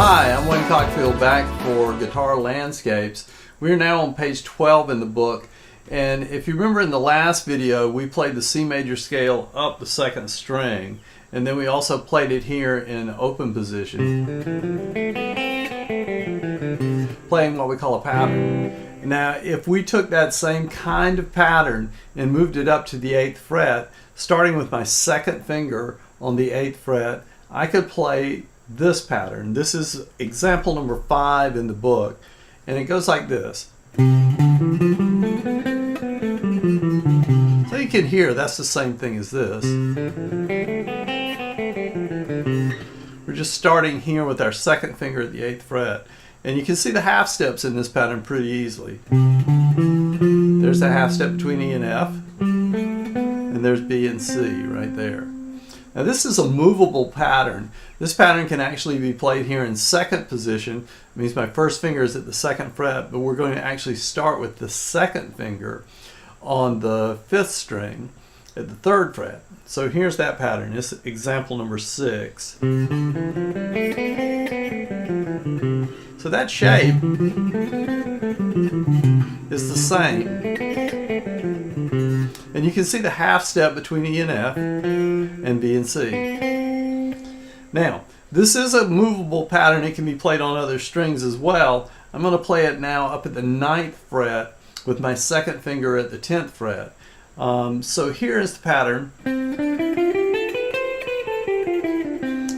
Hi, I'm Wayne Cockfield back for Guitar Landscapes. We're now on page 12 in the book, and if you remember in the last video we played the C major scale up the second string, and then we also played it here in open position, playing what we call a pattern. Now if we took that same kind of pattern and moved it up to the 8th fret, starting with my second finger on the 8th fret, I could play this pattern. This is example number 5 in the book, and it goes like this. So you can hear that's the same thing as this. We're just starting here with our second finger at the 8th fret, and you can see the half steps in this pattern pretty easily. There's the half step between E and F, and there's B and C right there. Now this is a movable pattern. This pattern can actually be played here in second position. It means my first finger is at the 2nd fret, but we're going to actually start with the second finger on the 5th string at the 3rd fret. So here's that pattern. This is example number 6. So that shape is the same. And you can see the half step between E and F and B and C. Now, this is a movable pattern. It can be played on other strings as well. I'm going to play it now up at the 9th fret with my second finger at the 10th fret. So here is the pattern.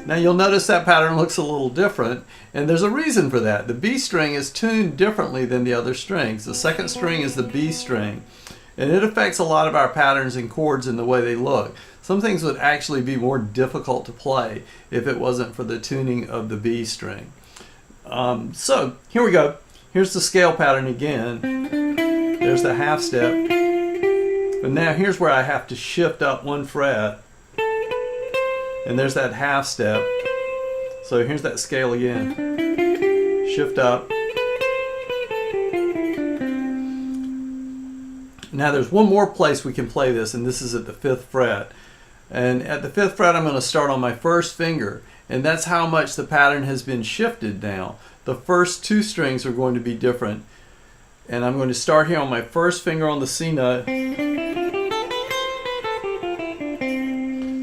Now you'll notice that pattern looks a little different, and there's a reason for that. The B string is tuned differently than the other strings. The second string is the B string, and it affects a lot of our patterns and chords in the way they look. Some things would actually be more difficult to play if it wasn't for the tuning of the B string. So here we go. Here's the scale pattern again. There's the half step. But now here's where I have to shift up 1 fret. And there's that half step. So here's that scale again. Shift up. Now there's one more place we can play this, and this is at the 5th fret. And at the 5th fret I'm going to start on my first finger, and that's how much the pattern has been shifted now. The first 2 strings are going to be different. And I'm going to start here on my first finger on the C note.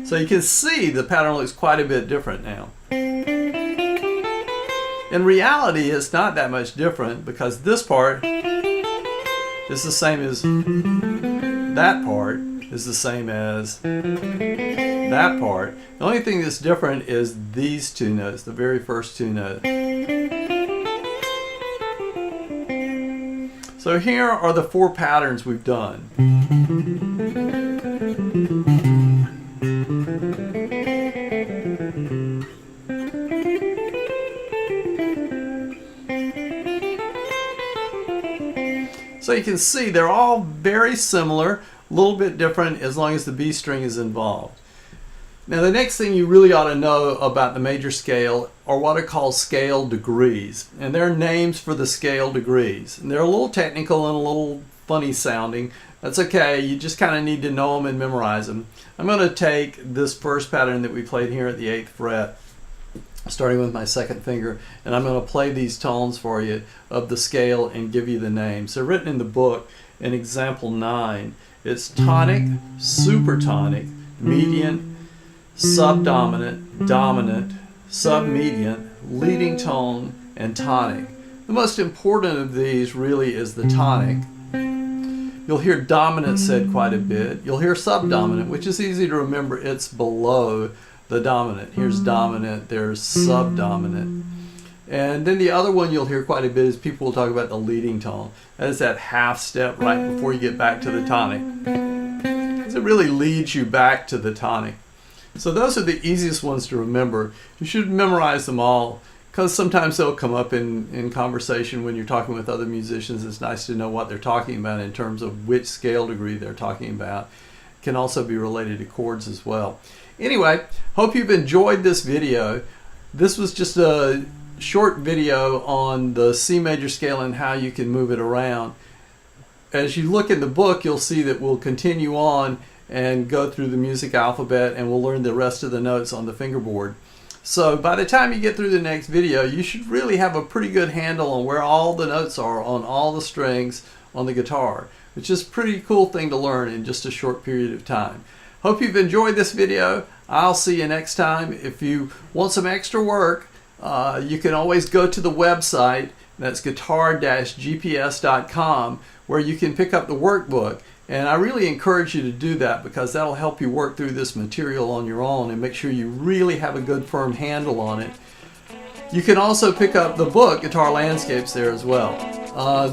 So you can see the pattern looks quite a bit different now. In reality, it's not that much different because this part is the same as that part is the same as that part. The only thing that's different is these 2 notes, the very first 2 notes. So here are the 4 patterns we've done. So you can see they're all very similar, a little bit different as long as the B string is involved. Now the next thing you really ought to know about the major scale are what are called scale degrees. And they're names for the scale degrees. And they're a little technical and a little funny sounding. That's okay, you just kind of need to know them and memorize them. I'm going to take this first pattern that we played here at the 8th fret, starting with my second finger, and I'm going to play these tones for you of the scale and give you the names. They're written in the book in example 9. It's tonic, supertonic, median, subdominant, dominant, submedian, leading tone, and tonic. The most important of these really is the tonic. You'll hear dominant said quite a bit. You'll hear subdominant, which is easy to remember. It's below the dominant. Here's dominant, there's subdominant. And then the other one you'll hear quite a bit is people will talk about the leading tone. That is that half step right before you get back to the tonic. It really leads you back to the tonic. So those are the easiest ones to remember. You should memorize them all because sometimes they'll come up in conversation when you're talking with other musicians. It's nice to know what they're talking about in terms of which scale degree they're talking about. It can also be related to chords as well. Anyway, hope you've enjoyed this video. This was just a short video on the C major scale and how you can move it around. As you look in the book, you'll see that we'll continue on and go through the music alphabet, and we'll learn the rest of the notes on the fingerboard. So by the time you get through the next video, you should really have a pretty good handle on where all the notes are on all the strings on the guitar, which is a pretty cool thing to learn in just a short period of time. Hope you've enjoyed this video. I'll see you next time. If you want some extra work, you can always go to the website, that's Guitar-Gps.com, where you can pick up the workbook. And I really encourage you to do that because that'll help you work through this material on your own and make sure you really have a good firm handle on it. You can also pick up the book, Guitar Landscapes, there as well.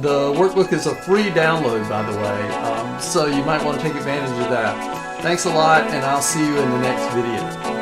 The workbook is a free download, by the way, so you might want to take advantage of that. Thanks a lot, and I'll see you in the next video.